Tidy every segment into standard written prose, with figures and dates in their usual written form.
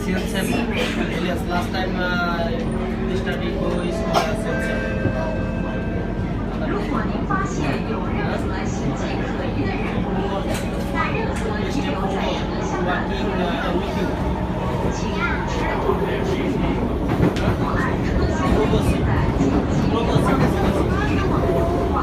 sales and yes, last time we studied is sales and 如果您发现有任何行迹可疑的人物，那任何停留在车厢的旅客，请按车后门支付，或按车厢内的紧急联络电话通话。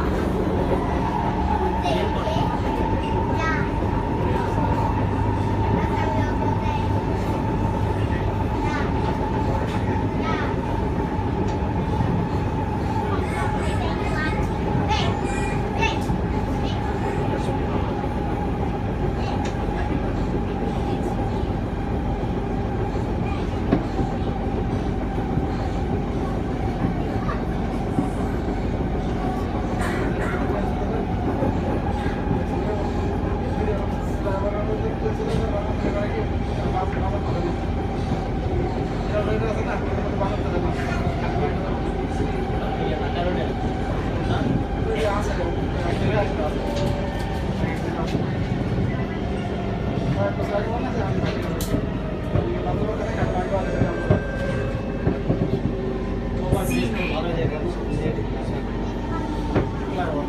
Claro,